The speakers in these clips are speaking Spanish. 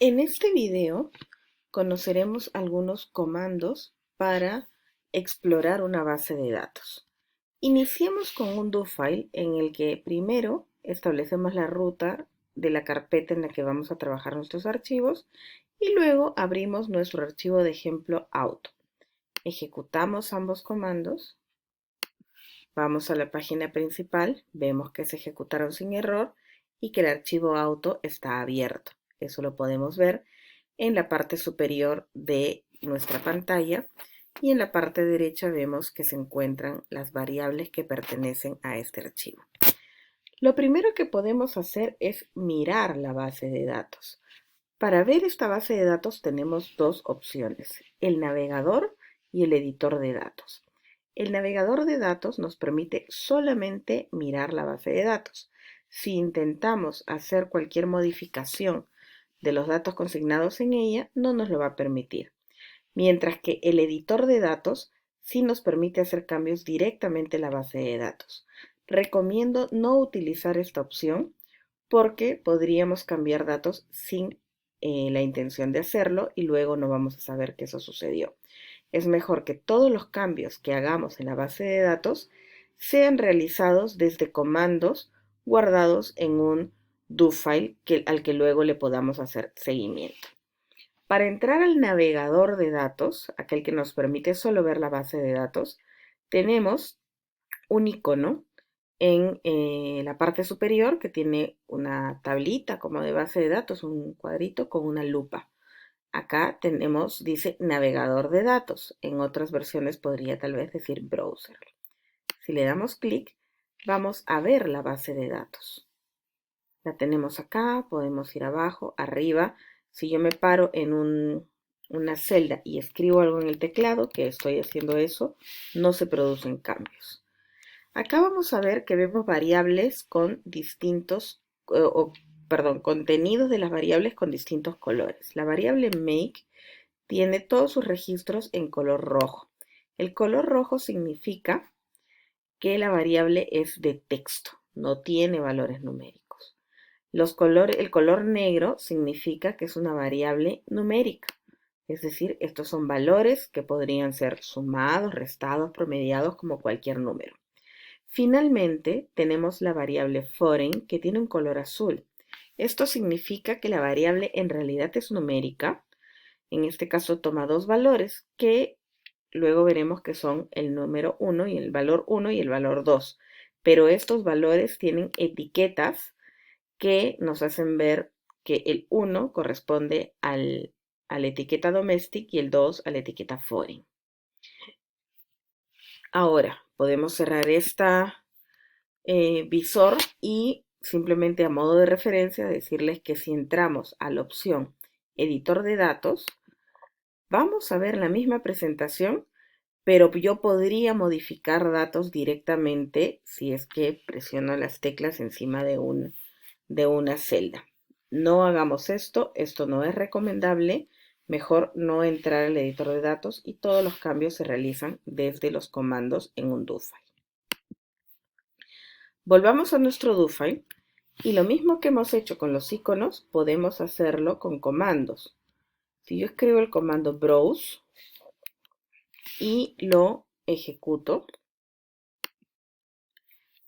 En este video conoceremos algunos comandos para explorar una base de datos. Iniciemos con un do file en el que primero establecemos la ruta de la carpeta en la que vamos a trabajar nuestros archivos y luego abrimos nuestro archivo de ejemplo auto. Ejecutamos ambos comandos, vamos a la página principal, vemos que se ejecutaron sin error y que el archivo auto está abierto. Eso lo podemos ver en la parte superior de nuestra pantalla y en la parte derecha vemos que se encuentran las variables que pertenecen a este archivo. Lo primero que podemos hacer es mirar la base de datos. Para ver esta base de datos tenemos dos opciones, el navegador y el editor de datos. El navegador de datos nos permite solamente mirar la base de datos. Si intentamos hacer cualquier modificación de los datos consignados en ella, no nos lo va a permitir. Mientras que el editor de datos sí nos permite hacer cambios directamente en la base de datos. Recomiendo no utilizar esta opción porque podríamos cambiar datos sin la intención de hacerlo y luego no vamos a saber que eso sucedió. Es mejor que todos los cambios que hagamos en la base de datos sean realizados desde comandos guardados en un do file al que luego le podamos hacer seguimiento. Para entrar al navegador de datos, aquel que nos permite solo ver la base de datos, tenemos un icono en la parte superior que tiene una tablita como de base de datos, un cuadrito con una lupa. Acá tenemos, dice navegador de datos. En otras versiones podría tal vez decir browser. Si le damos clic, vamos a ver la base de datos. La tenemos acá, podemos ir abajo, arriba. Si yo me paro en una celda y escribo algo en el teclado, que estoy haciendo eso, no se producen cambios. Acá vamos a ver que vemos variables con distintos, contenidos de las variables con distintos colores. La variable make tiene todos sus registros en color rojo. El color rojo significa que la variable es de texto, no tiene valores numéricos. El color negro significa que es una variable numérica. Es decir, estos son valores que podrían ser sumados, restados, promediados como cualquier número. Finalmente, tenemos la variable foreign que tiene un color azul. Esto significa que la variable en realidad es numérica. En este caso toma dos valores que luego veremos que son el número 1 y el valor 1 y el valor 2. Pero estos valores tienen etiquetas que nos hacen ver que el 1 corresponde a la etiqueta domestic y el 2 a la etiqueta foreign. Ahora, podemos cerrar esta visor y simplemente a modo de referencia decirles que si entramos a la opción editor de datos, vamos a ver la misma presentación, pero yo podría modificar datos directamente si es que presiono las teclas encima de una celda. No hagamos esto no es recomendable. Mejor no entrar al editor de datos y todos los cambios se realizan desde los comandos en un do file. Volvamos a nuestro do file y lo mismo que hemos hecho con los iconos, podemos hacerlo con comandos. Si yo escribo el comando browse y lo ejecuto,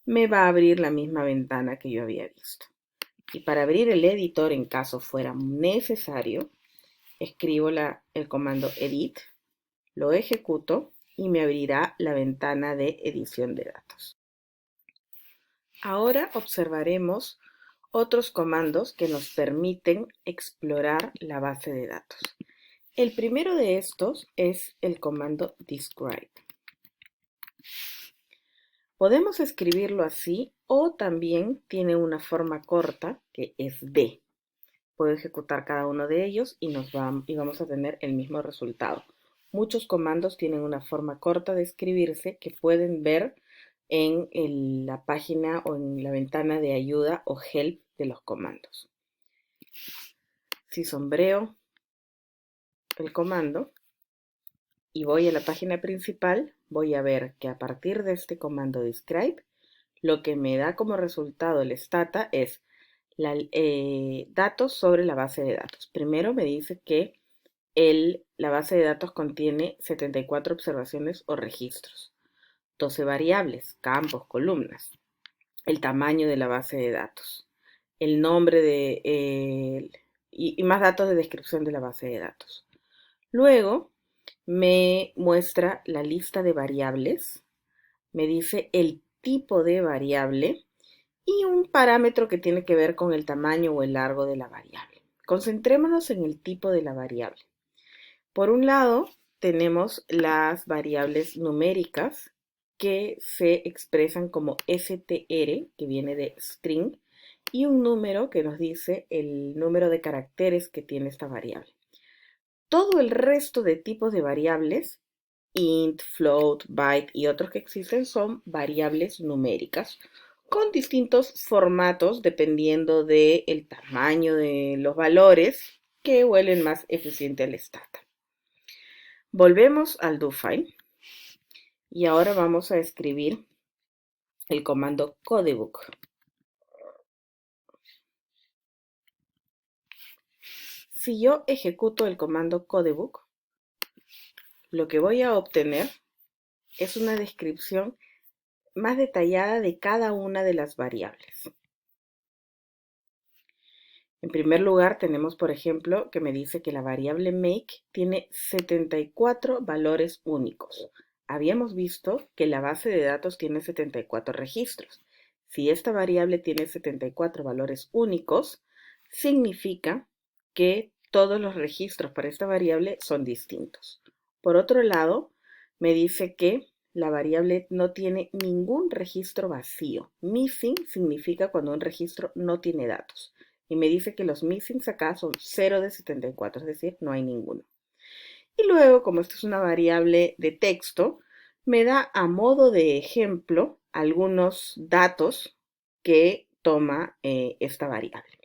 me va a abrir la misma ventana que yo había visto. Y para abrir el editor en caso fuera necesario, escribo el comando edit, lo ejecuto y me abrirá la ventana de edición de datos. Ahora observaremos otros comandos que nos permiten explorar la base de datos. El primero de estos es el comando describe. Podemos escribirlo así o también tiene una forma corta que es D. Puedo ejecutar cada uno de ellos y vamos a tener el mismo resultado. Muchos comandos tienen una forma corta de escribirse que pueden ver en la página o en la ventana de ayuda o help de los comandos. Si sombreo el comando y voy a la página principal, voy a ver que a partir de este comando describe, lo que me da como resultado el stata es datos sobre la base de datos. Primero me dice que la base de datos contiene 74 observaciones o registros, 12 variables, campos, columnas, el tamaño de la base de datos, el nombre y más datos de descripción de la base de datos. Luego me muestra la lista de variables, me dice el tipo de variable y un parámetro que tiene que ver con el tamaño o el largo de la variable. Concentrémonos en el tipo de la variable. Por un lado, tenemos las variables numéricas que se expresan como str, que viene de string, y un número que nos dice el número de caracteres que tiene esta variable. Todo el resto de tipos de variables, int, float, byte y otros que existen, son variables numéricas con distintos formatos dependiendo del tamaño de los valores que vuelven más eficiente al stata. Volvemos al do file y ahora vamos a escribir el comando codebook. Si yo ejecuto el comando codebook, lo que voy a obtener es una descripción más detallada de cada una de las variables. En primer lugar, tenemos, por ejemplo, que me dice que la variable make tiene 74 valores únicos. Habíamos visto que la base de datos tiene 74 registros. Si esta variable tiene 74 valores únicos, significa que todos los registros para esta variable son distintos. Por otro lado, me dice que la variable no tiene ningún registro vacío. Missing significa cuando un registro no tiene datos. Y me dice que los missings acá son 0 de 74, es decir, no hay ninguno. Y luego, como esto es una variable de texto, me da a modo de ejemplo algunos datos que toma esta variable.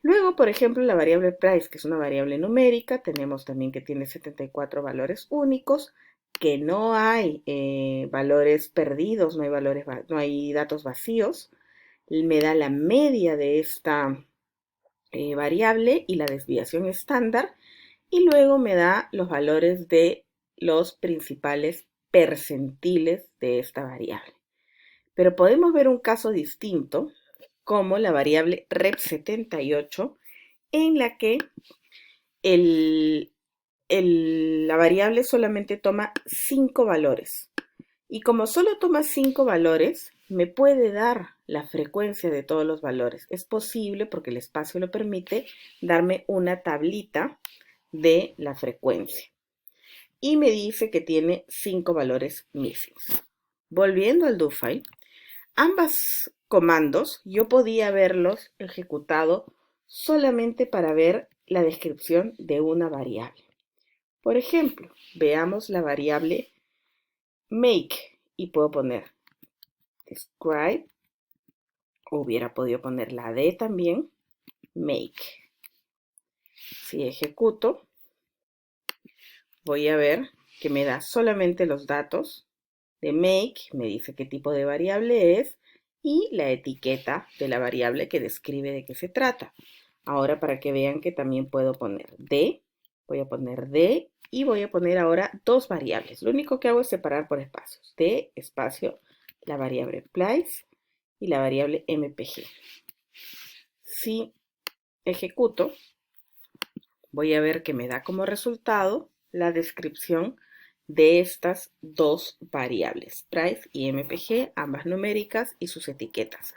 Luego, por ejemplo, la variable price, que es una variable numérica, tenemos también que tiene 74 valores únicos, que no hay valores perdidos, no hay datos vacíos. Me da la media de esta variable y la desviación estándar, y luego me da los valores de los principales percentiles de esta variable. Pero podemos ver un caso distinto, como la variable rep78, en la que la variable solamente toma 5 valores. Y como solo toma 5 valores, me puede dar la frecuencia de todos los valores. Es posible, porque el espacio lo permite, darme una tablita de la frecuencia. Y me dice que tiene 5 valores missing. Volviendo al do file, ambos comandos yo podía haberlos ejecutado solamente para ver la descripción de una variable. Por ejemplo, veamos la variable make y puedo poner describe, hubiera podido poner la D también, make. Si ejecuto, voy a ver que me da solamente los datos de make, me dice qué tipo de variable es y la etiqueta de la variable que describe de qué se trata. Ahora, para que vean que también puedo poner D, voy a poner D y voy a poner ahora dos variables. Lo único que hago es separar por espacios. D, espacio, la variable price y la variable mpg. Si ejecuto, voy a ver que me da como resultado la descripción de estas dos variables, price y mpg, ambas numéricas y sus etiquetas.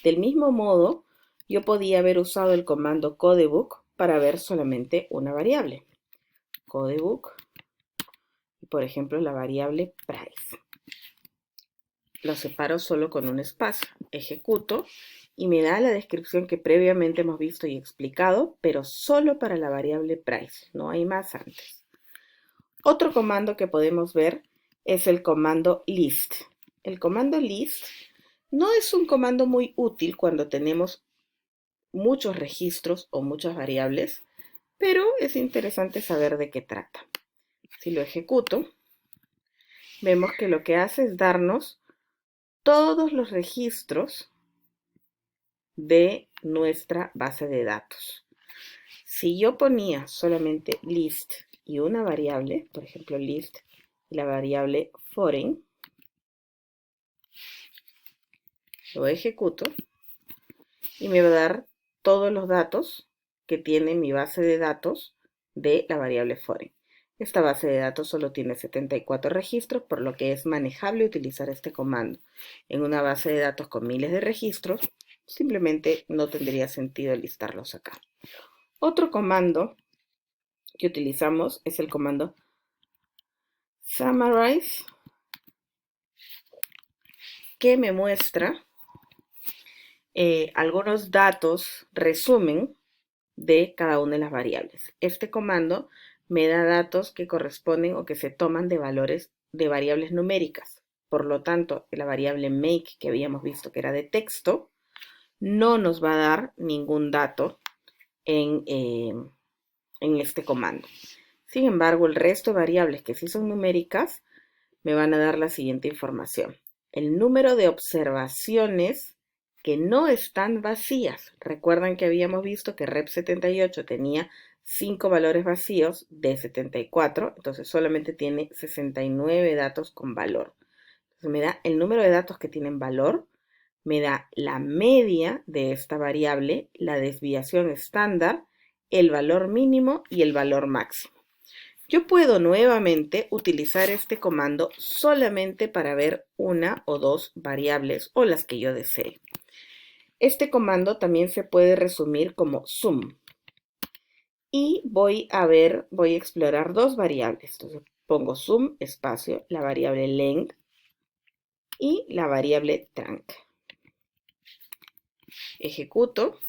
Del mismo modo, yo podía haber usado el comando codebook para ver solamente una variable. Codebook, y por ejemplo la variable price. Lo separo solo con un espacio. Ejecuto y me da la descripción que previamente hemos visto y explicado, pero solo para la variable price, no hay más antes. Otro comando que podemos ver es el comando list. El comando list no es un comando muy útil cuando tenemos muchos registros o muchas variables, pero es interesante saber de qué trata. Si lo ejecuto, vemos que lo que hace es darnos todos los registros de nuestra base de datos. Si yo ponía solamente list y una variable, por ejemplo list y la variable foreign, lo ejecuto y me va a dar todos los datos que tiene mi base de datos de la variable foreign. Esta base de datos solo tiene 74 registros, por lo que es manejable utilizar este comando. En una base de datos con miles de registros, simplemente no tendría sentido listarlos acá. Otro comando que utilizamos es el comando summarize, que me muestra algunos datos, resumen de cada una de las variables. Este comando me da datos que corresponden o que se toman de valores de variables numéricas. Por lo tanto, la variable make que habíamos visto que era de texto, no nos va a dar ningún dato en este comando. Sin embargo, el resto de variables que sí son numéricas me van a dar la siguiente información. El número de observaciones que no están vacías. Recuerdan que habíamos visto que rep78 tenía 5 valores vacíos de 74, entonces solamente tiene 69 datos con valor. Entonces me da el número de datos que tienen valor, me da la media de esta variable, la desviación estándar, el valor mínimo y el valor máximo. Yo puedo nuevamente utilizar este comando solamente para ver una o dos variables o las que yo desee. Este comando también se puede resumir como sum. Y voy a explorar dos variables. Entonces pongo sum, espacio, la variable length y la variable trunk. Ejecuto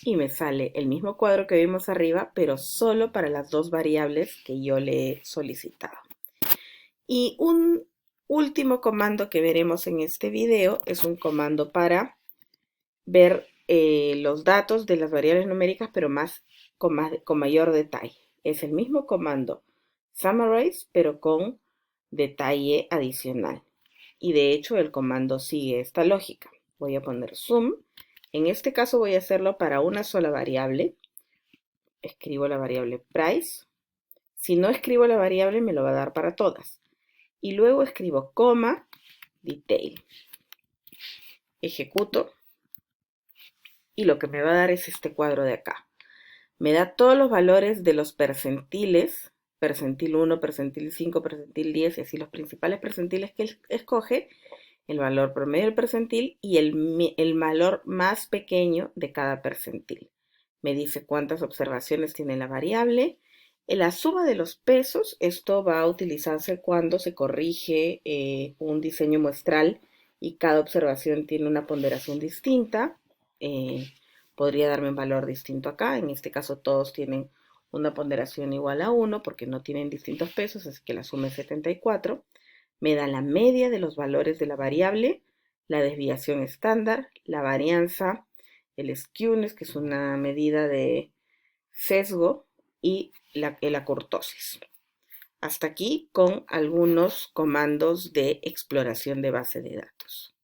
y me sale el mismo cuadro que vimos arriba, pero solo para las dos variables que yo le he solicitado. Y un último comando que veremos en este video es un comando para ver los datos de las variables numéricas, pero con mayor detalle. Es el mismo comando summarize, pero con detalle adicional. Y de hecho el comando sigue esta lógica. Voy a poner sum. En este caso voy a hacerlo para una sola variable. Escribo la variable price. Si no escribo la variable, me lo va a dar para todas. Y luego escribo coma, detail. Ejecuto. Y lo que me va a dar es este cuadro de acá. Me da todos los valores de los percentiles, percentil 1, percentil 5, percentil 10, y así los principales percentiles que él escoge, el valor promedio del percentil y el valor más pequeño de cada percentil. Me dice cuántas observaciones tiene la variable. En la suma de los pesos, esto va a utilizarse cuando se corrige un diseño muestral y cada observación tiene una ponderación distinta. Podría darme un valor distinto acá. En este caso todos tienen una ponderación igual a 1 porque no tienen distintos pesos, así que la suma es 74. Me da la media de los valores de la variable, la desviación estándar, la varianza, el skewness, que es una medida de sesgo, y la acortosis. Hasta aquí con algunos comandos de exploración de base de datos.